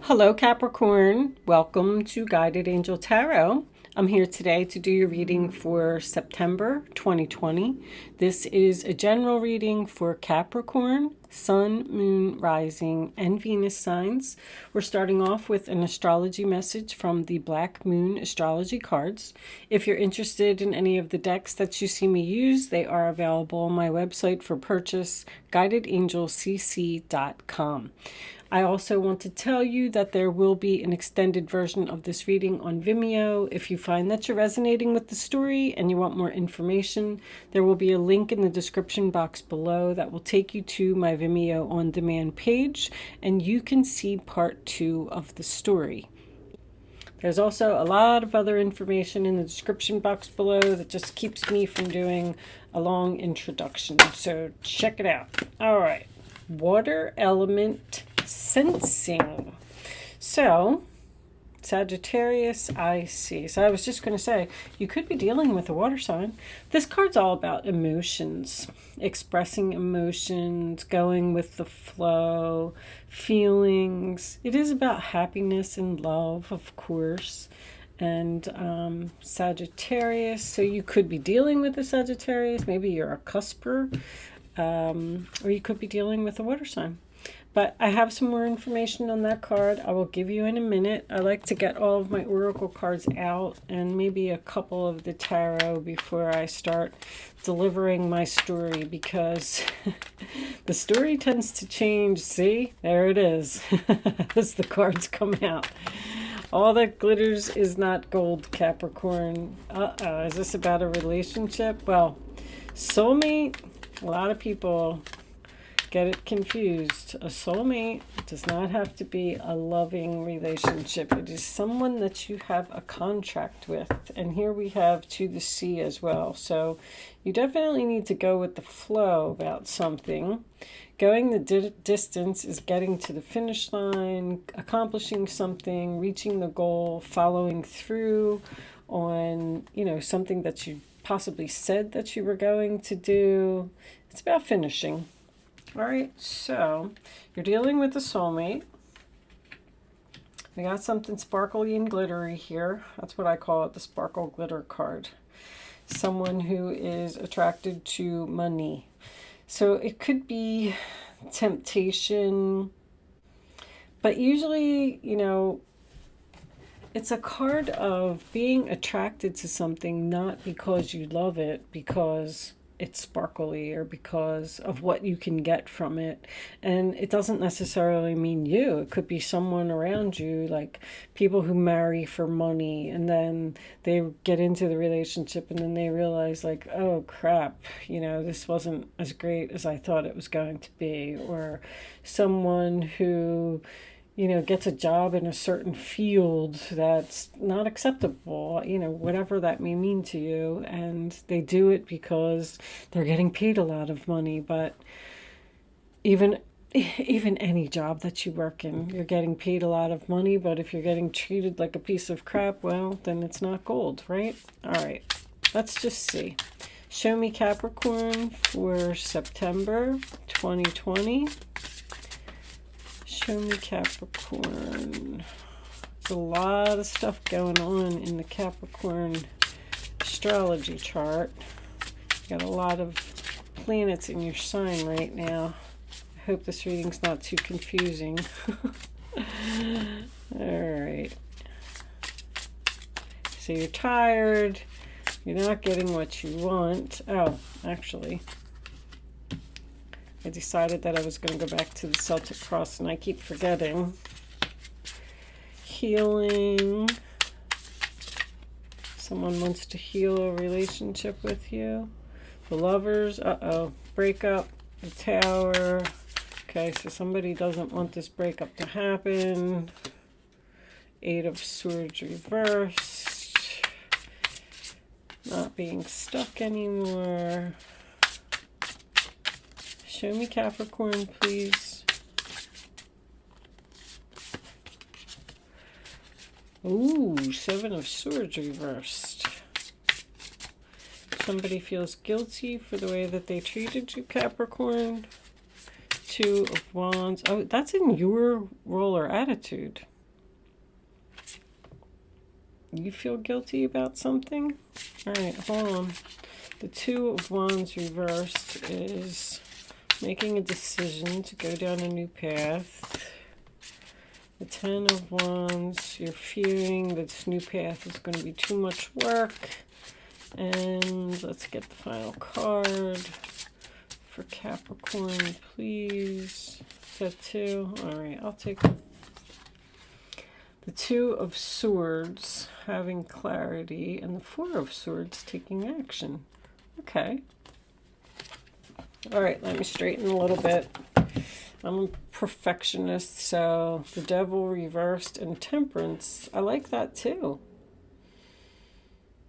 Hello, Capricorn. Welcome to Guided Angel Tarot. I'm here today to do your reading for September 2020. This is a general reading for Capricorn, Sun, Moon, Rising, and Venus signs. We're starting off with an astrology message from the Black Moon astrology cards. If you're interested in any of the decks that you see me use, they are available on my website for purchase, guidedangelcc.com. I also want to tell you that there will be an extended version of this reading on Vimeo. If you find that you're resonating with the story and you want more information, there will be a link in the description box below that will take you to my Vimeo on demand page, and you can see part 2 of the story. There's also a lot of other information in the description box below that just keeps me from doing a long introduction, so check it out. All right, water element sensing. So Sagittarius, I see. So I was just going to say, you could be dealing with a water sign. This card's all about emotions, expressing emotions, going with the flow, feelings. It is about happiness and love, of course. And Sagittarius, so you could be dealing with a Sagittarius. Maybe you're a cusper, or you could be dealing with a water sign. But I have some more information on that card I will give you in a minute. I like to get all of my oracle cards out and maybe a couple of the tarot before I start delivering my story, because the story tends to change. See, there it is as the cards come out. All that glitters is not gold, Capricorn. Is this about a relationship? Well, soulmate, a lot of people get it confused. A soulmate does not have to be a loving relationship. It is someone that you have a contract with. And here we have to the sea as well. So you definitely need to go with the flow about something. Going the distance is getting to the finish line, accomplishing something, reaching the goal, following through on, something that you possibly said that you were going to do. It's about finishing. All right, so you're dealing with a soulmate. We got something sparkly and glittery here. That's what I call it, the sparkle glitter card. Someone who is attracted to money. So it could be temptation, but usually, it's a card of being attracted to something not because you love it, because it's sparkly or because of what you can get from it. And it doesn't necessarily mean you. It could be someone around you, like people who marry for money and then they get into the relationship and then they realize, like, oh crap, this wasn't as great as I thought it was going to be. Or someone who gets a job in a certain field that's not acceptable, whatever that may mean to you. And they do it because they're getting paid a lot of money. But even any job that you work in, you're getting paid a lot of money. But if you're getting treated like a piece of crap, well, then it's not gold, right? All right, let's just see. Show me Capricorn for September 2020. Show me Capricorn. There's a lot of stuff going on in the Capricorn astrology chart. You got a lot of planets in your sign right now. I hope this reading's not too confusing. Alright. So you're tired. You're not getting what you want. Oh, actually, I decided that I was going to go back to the Celtic cross, and I keep forgetting. Healing. Someone wants to heal a relationship with you. The Lovers. Uh-oh. Breakup. The Tower. Okay, so somebody doesn't want this breakup to happen. Eight of Swords reversed. Not being stuck anymore. Show me Capricorn, please. Ooh, Seven of Swords reversed. Somebody feels guilty for the way that they treated you, Capricorn. Two of Wands. Oh, that's in your role or attitude. You feel guilty about something? All right, hold on. The Two of Wands reversed is making a decision to go down a new path. The Ten of Wands, you're fearing that this new path is going to be too much work. And let's get the final card for Capricorn, please. Is that two? All right, I'll take the Two of Swords, having clarity, and the Four of Swords, taking action. Okay. All right, let me straighten a little bit. I'm a perfectionist, so the Devil reversed and Temperance. I like that too.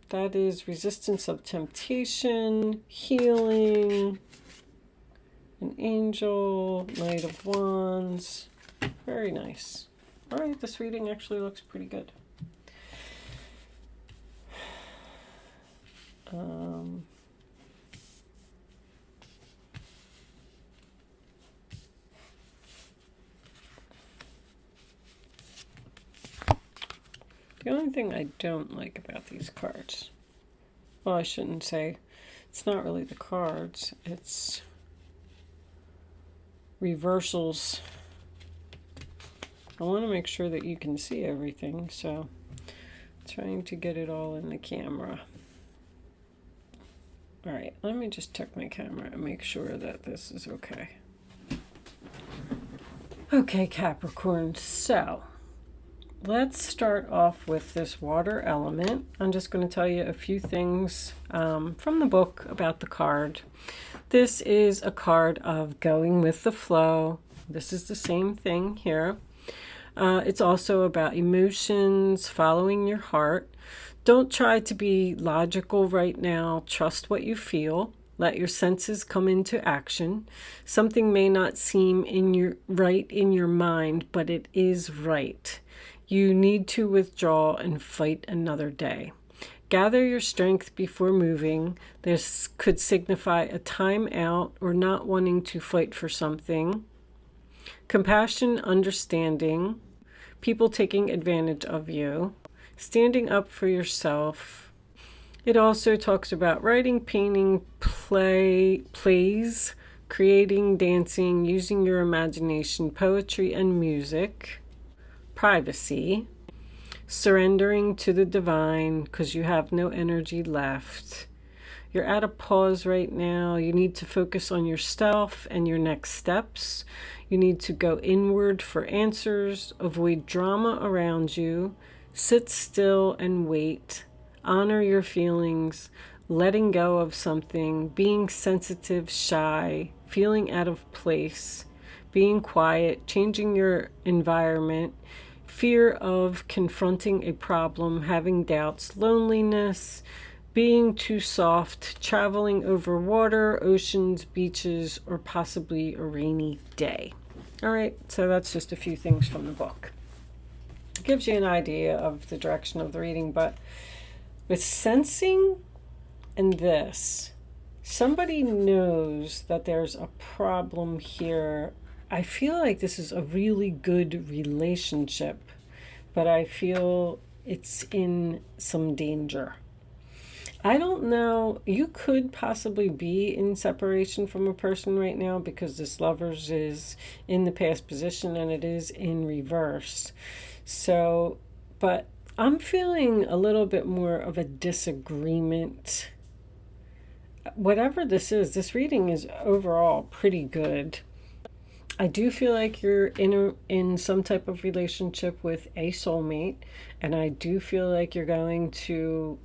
That is resistance of temptation, healing, an angel, Knight of Wands. Very nice. All right, this reading actually looks pretty good. The only thing I don't like about these cards, well, I shouldn't say, it's not really the cards, it's reversals. I want to make sure that you can see everything, so trying to get it all in the camera. All right, let me just check my camera and make sure that this is okay. Okay, Capricorn, so let's start off with this water element. I'm just going to tell you a few things from the book about the card. This is a card of going with the flow. This is the same thing here. It's also about emotions, following your heart. Don't try to be logical right now. Trust what you feel. Let your senses come into action. Something may not seem right in your mind, but it is right. You need to withdraw and fight another day. Gather your strength before moving. This could signify a time out or not wanting to fight for something. Compassion, understanding, people taking advantage of you, standing up for yourself. It also talks about writing, painting, plays, creating, dancing, using your imagination, poetry and music, privacy, surrendering to the divine because you have no energy left. You're at a pause right now. You need to focus on yourself and your next steps. You need to go inward for answers. Avoid drama around you. Sit still and wait. Honor your feelings. Letting go of something. Being sensitive, shy. Feeling out of place. Being quiet. Changing your environment. Fear of confronting a problem. Having doubts. Loneliness. Being too soft, traveling over water, oceans, beaches, or possibly a rainy day. All right, so that's just a few things from the book. It gives you an idea of the direction of the reading, but with sensing and this, somebody knows that there's a problem here. I feel like this is a really good relationship, but I feel it's in some danger. I don't know. You could possibly be in separation from a person right now because this Lovers is in the past position and it is in reverse. So, but I'm feeling a little bit more of a disagreement. Whatever this is, this reading is overall pretty good. I do feel like you're in some type of relationship with a soulmate, and I do feel like you're going to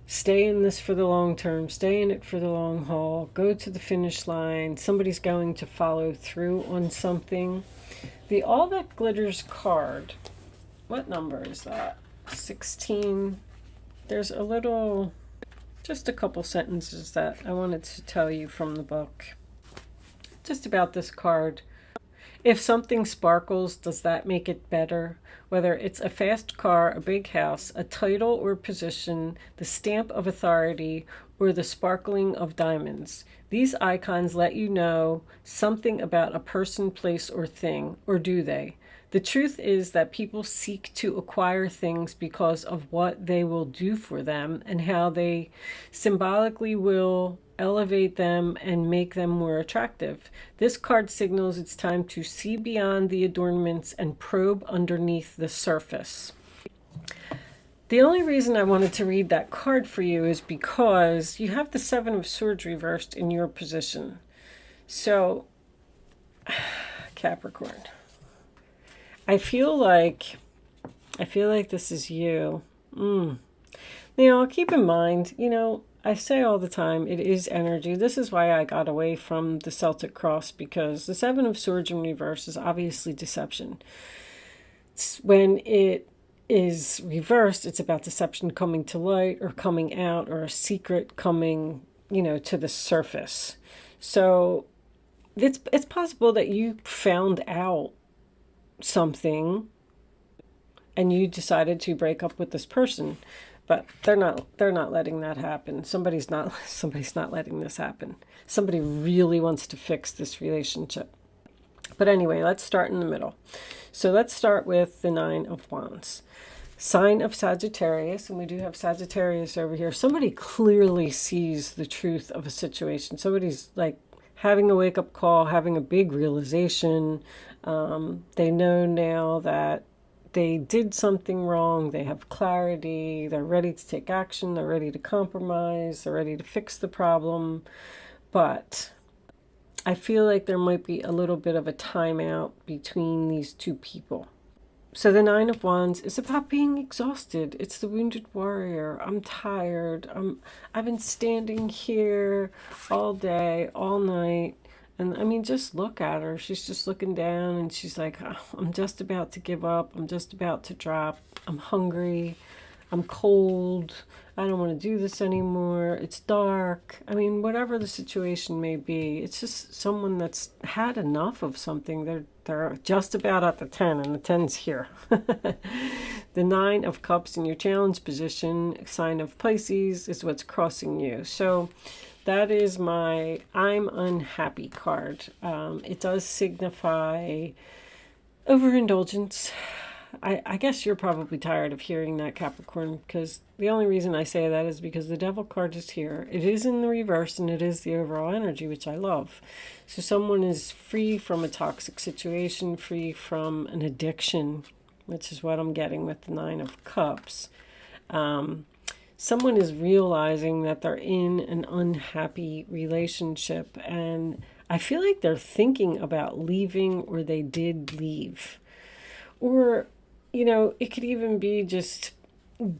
stay in this for the long term, stay in it for the long haul, go to the finish line. Somebody's going to follow through on something. The All That Glitters card, what number is that? 16. There's just a couple sentences that I wanted to tell you from the book. Just about this card. If something sparkles, does that make it better? Whether it's a fast car, a big house, a title or position, the stamp of authority, or the sparkling of diamonds. These icons let you know something about a person, place, or thing, or do they? The truth is that people seek to acquire things because of what they will do for them and how they symbolically will elevate them and make them more attractive. This card signals it's time to see beyond the adornments and probe underneath the surface. The only reason I wanted to read that card for you is because you have the Seven of Swords reversed in your position. So, Capricorn, I feel like this is you. Now, keep in mind, I say all the time, it is energy. This is why I got away from the Celtic cross, because the Seven of Swords in reverse is obviously deception. When it is reversed, it's about deception coming to light or coming out, or a secret coming, to the surface. So it's possible that you found out something and you decided to break up with this person, but they're not letting that happen. Somebody's not letting this happen. Somebody really wants to fix this relationship. But anyway, let's start in the middle. So let's start with the Nine of Wands. Sign of Sagittarius, and we do have Sagittarius over here. Somebody clearly sees the truth of a situation. Somebody's like having a wake-up call, having a big realization. They know now that they did something wrong. They have clarity. They're ready to take action. They're ready to compromise. They're ready to fix the problem. But I feel like there might be a little bit of a timeout between these two people. So the Nine of Wands is about being exhausted. It's the wounded warrior. I'm tired. I've been standing here all day, all night. And I mean, just look at her. She's just looking down and she's like, oh, I'm just about to give up. I'm just about to drop. I'm hungry. I'm cold. I don't want to do this anymore. It's dark. I mean, whatever the situation may be, it's just someone that's had enough of something. They're just about at the 10, and the 10's here. The Nine of Cups in your challenge position, sign of Pisces, is what's crossing you. So that is my I'm unhappy card. It does signify overindulgence. I guess you're probably tired of hearing that, Capricorn, because the only reason I say that is because the Devil card is here. It is in the reverse, and it is the overall energy, which I love. So someone is free from a toxic situation, free from an addiction, which is what I'm getting with the Nine of Cups. Someone is realizing that they're in an unhappy relationship, and I feel like they're thinking about leaving, or they did leave. Or it could even be just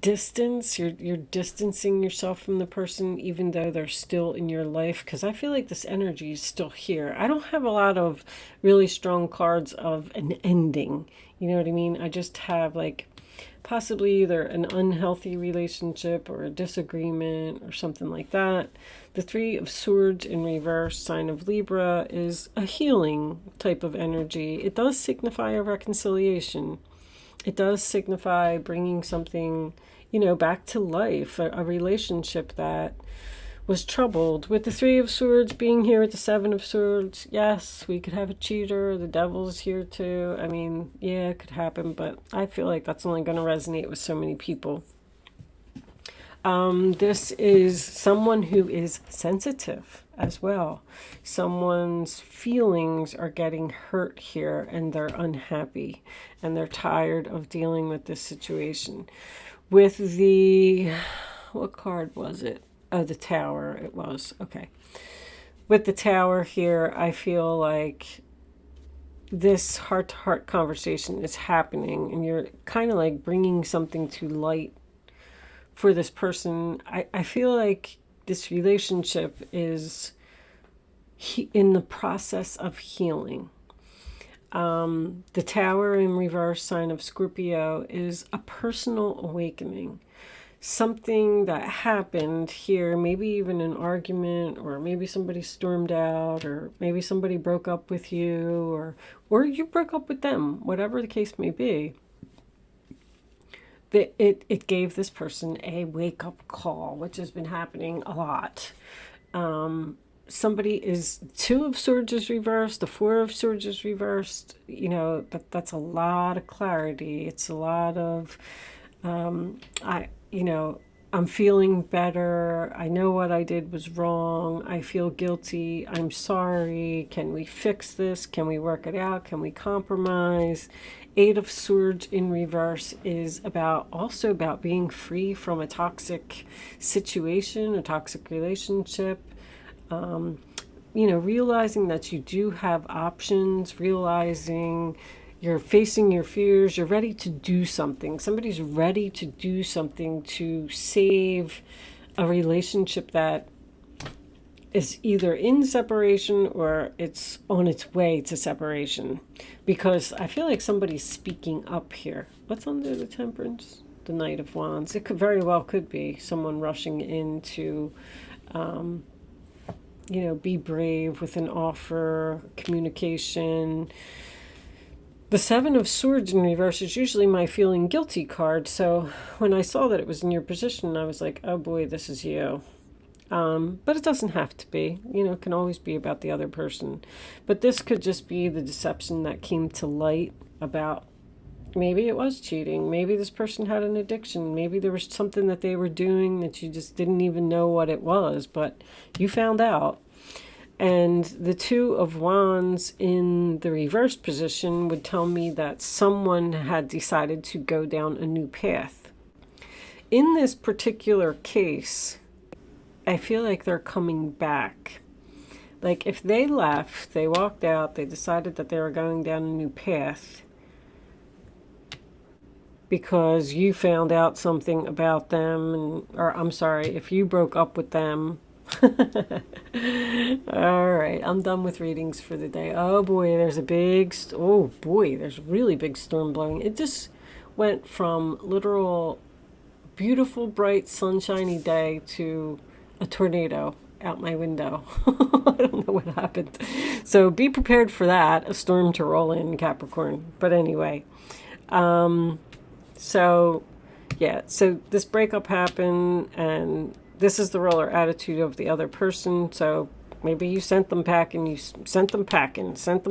distance. You're distancing yourself from the person, even though they're still in your life, because I feel like this energy is still here. I don't have a lot of really strong cards of an ending. You know what I mean? I just have like possibly either an unhealthy relationship or a disagreement or something like that. The Three of Swords in reverse, sign of Libra, is a healing type of energy. It does signify a reconciliation. It does signify bringing something, back to life, a relationship that was troubled. With the Three of Swords being here at the Seven of Swords, yes, we could have a cheater. The Devil's here too. I mean, yeah, it could happen, but I feel like that's only going to resonate with so many people. This is someone who is sensitive as well. Someone's feelings are getting hurt here, and they're unhappy, and they're tired of dealing with this situation. With what card was it? Oh, the Tower it was. Okay. With the Tower here, I feel like this heart-to-heart conversation is happening, and you're kind of like bringing something to light for this person. I feel like this relationship is in the process of healing. The Tower in reverse, sign of Scorpio, is a personal awakening. Something that happened here, maybe even an argument, or maybe somebody stormed out, or maybe somebody broke up with you, or you broke up with them, whatever the case may be. It gave this person a wake-up call, which has been happening a lot. somebody is, Two of Swords is reversed, the Four of Swords is reversed. You know, that's a lot of clarity. It's a lot of, I'm feeling better. I know what I did was wrong. I feel guilty. I'm sorry. Can we fix this? Can we work it out? Can we compromise? Eight of Swords in reverse is also about being free from a toxic situation, a toxic relationship. Realizing that you do have options, realizing you're facing your fears, you're ready to do something. Somebody's ready to do something to save a relationship that is either in separation or it's on its way to separation. Because I feel like somebody's speaking up here. What's under the Temperance? The Knight of Wands. It very well could be someone rushing in to be brave with an offer, communication. The Seven of Swords in reverse is usually my feeling guilty card. So when I saw that it was in your position, I was like, oh boy, this is you. But it doesn't have to be. It can always be about the other person. But this could just be the deception that came to light about maybe it was cheating. Maybe this person had an addiction. Maybe there was something that they were doing that you just didn't even know what it was, but you found out. And the Two of Wands in the reverse position would tell me that someone had decided to go down a new path. In this particular case, I feel like they're coming back. Like if they left, they walked out, they decided that they were going down a new path because you found out something about them, or I'm sorry, if you broke up with them. All right, I'm done with readings for the day. Oh boy, there's there's really big storm blowing. It just went from literal beautiful, bright, sunshiny day to a tornado out my window. I don't know what happened. So be prepared for that, a storm to roll in, Capricorn. But anyway, so this breakup happened, and this is the roller attitude of the other person. So maybe you sent them packing, sent them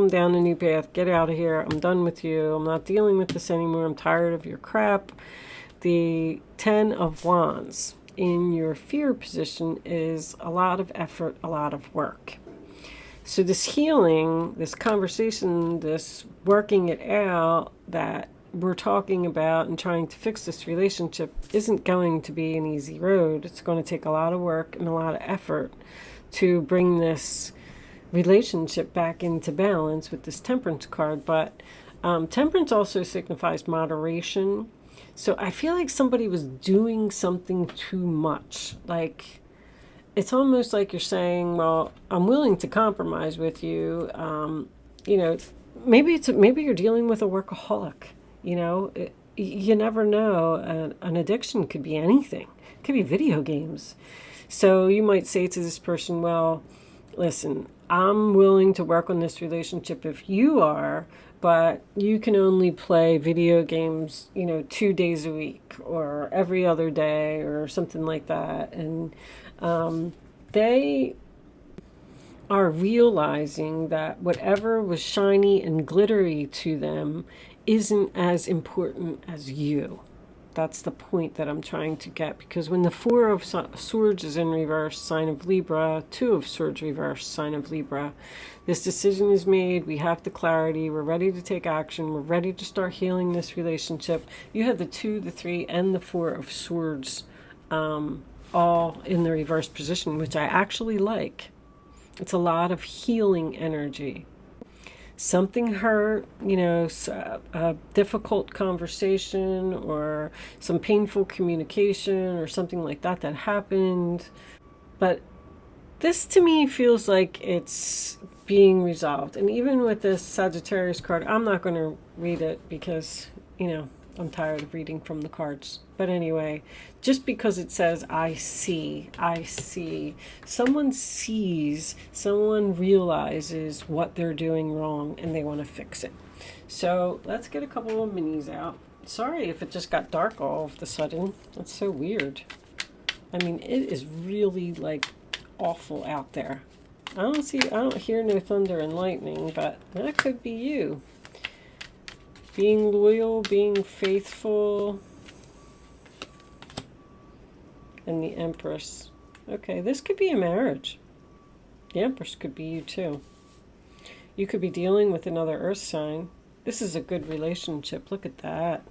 down a new path. Get out of here. I'm done with you. I'm not dealing with this anymore. I'm tired of your crap. The Ten of Wands in your fear position is a lot of effort, a lot of work. So this healing, this conversation, this working it out that we're talking about and trying to fix this relationship isn't going to be an easy road. It's going to take a lot of work and a lot of effort to bring this relationship back into balance with this Temperance card. But Temperance also signifies moderation. So I feel like somebody was doing something too much. Like, it's almost like you're saying, well, I'm willing to compromise with you. Maybe you're dealing with a workaholic. You never know. An addiction could be anything. It could be video games. So you might say to this person, well, listen, I'm willing to work on this relationship if you are, but you can only play video games, 2 days a week or every other day or something like that. And they are realizing that whatever was shiny and glittery to them isn't as important as you. That's the point that I'm trying to get, because when the Four of Swords is in reverse, sign of Libra, Two of Swords reverse, sign of Libra, this decision is made. We have the clarity. We're ready to take action. We're ready to start healing this relationship. You have the Two, the Three, and the Four of Swords all in the reverse position, which I actually like. It's a lot of healing energy. Something hurt, a difficult conversation or some painful communication or something like that happened. But this to me feels like it's being resolved. And even with this Sagittarius card, I'm not going to read it because, I'm tired of reading from the cards. But anyway, just because it says, I see, someone realizes what they're doing wrong and they want to fix it. So let's get a couple of minis out. Sorry if it just got dark all of a sudden. That's so weird. I mean, it is really awful out there. I don't hear no thunder and lightning, but that could be you. Being loyal, being faithful. And the Empress. Okay, this could be a marriage. The Empress could be you too. You could be dealing with another earth sign. This is a good relationship. Look at that.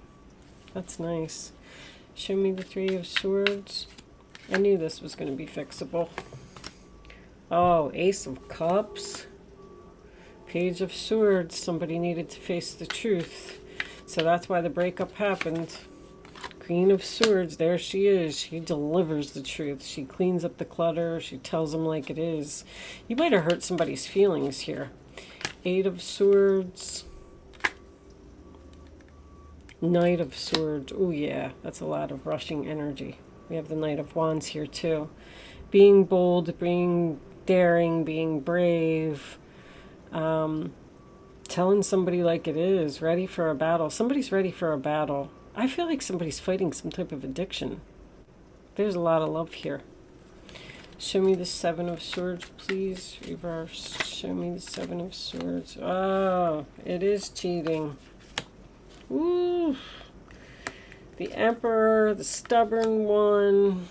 That's nice. Show me the Three of Swords. I knew this was going to be fixable. Oh, Ace of Cups. Page of Swords. Somebody needed to face the truth. So that's why the breakup happened. Queen of Swords, there she is. She delivers the truth. She cleans up the clutter. She tells them like it is. You might have hurt somebody's feelings here. Eight of Swords. Knight of Swords. Oh yeah, that's a lot of rushing energy. We have the Knight of Wands here too. Being bold, being daring, being brave. Telling somebody like it is. Ready for a battle. Somebody's ready for a battle. I feel like somebody's fighting some type of addiction. There's a lot of love here. Show me the Seven of Swords, please. Reverse. Show me the Seven of Swords. Oh, it is cheating. Ooh. The Emperor, the stubborn one.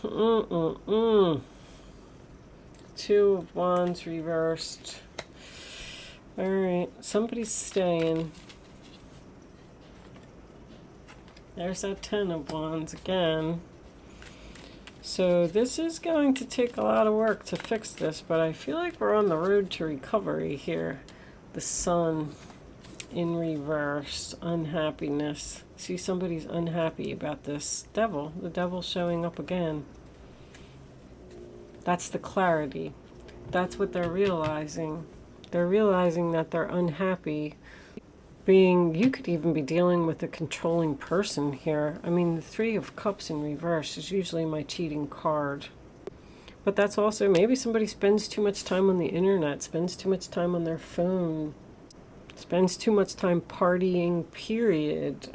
Two of Wands reversed. Alright, somebody's staying. There's that Ten of Wands again. So this is going to take a lot of work to fix this, but I feel like we're on the road to recovery here. The Sun in reverse, unhappiness. See, somebody's unhappy about this. Devil, the Devil showing up again. That's the clarity. That's what they're realizing. They're realizing that they're unhappy. You could even be dealing with a controlling person here. I mean, the Three of Cups in reverse is usually my cheating card. But that's also, maybe somebody spends too much time on the internet, spends too much time on their phone, spends too much time partying, period.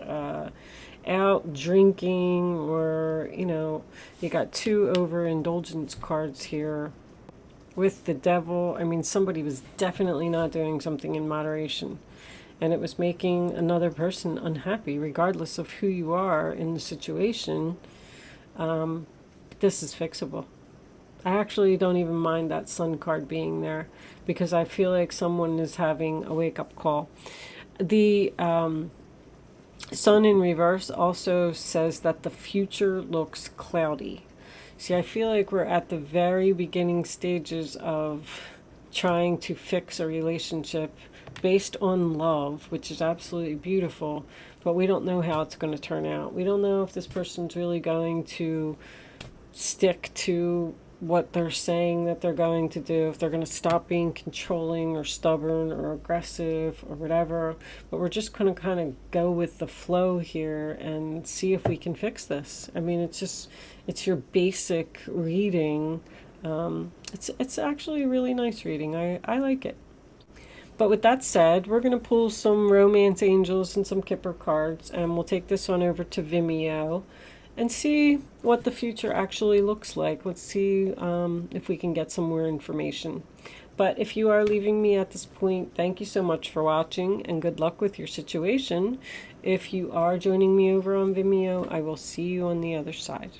Out drinking, or, you know, you got two overindulgence cards here. With the Devil, I mean, somebody was definitely not doing something in moderation. And it was making another person unhappy, regardless of who you are in the situation. This is fixable. I actually don't even mind that Sun card being there, because I feel like someone is having a wake-up call. The Sun in reverse also says that the future looks cloudy. See, I feel like we're at the very beginning stages of trying to fix a relationship based on love, which is absolutely beautiful, but we don't know how it's going to turn out. We don't know if this person's really going to stick to what they're saying that they're going to do, if they're going to stop being controlling or stubborn or aggressive or whatever. But we're just going to kind of go with the flow here and see if we can fix this. I mean, it's your basic reading. It's actually a really nice reading. I like it. But with that said, we're going to pull some romance angels and some Kipper cards, and we'll take this one over to Vimeo and see what the future actually looks like. Let's see if we can get some more information. But if you are leaving me at this point, thank you so much for watching, and good luck with your situation. If you are joining me over on Vimeo, I will see you on the other side.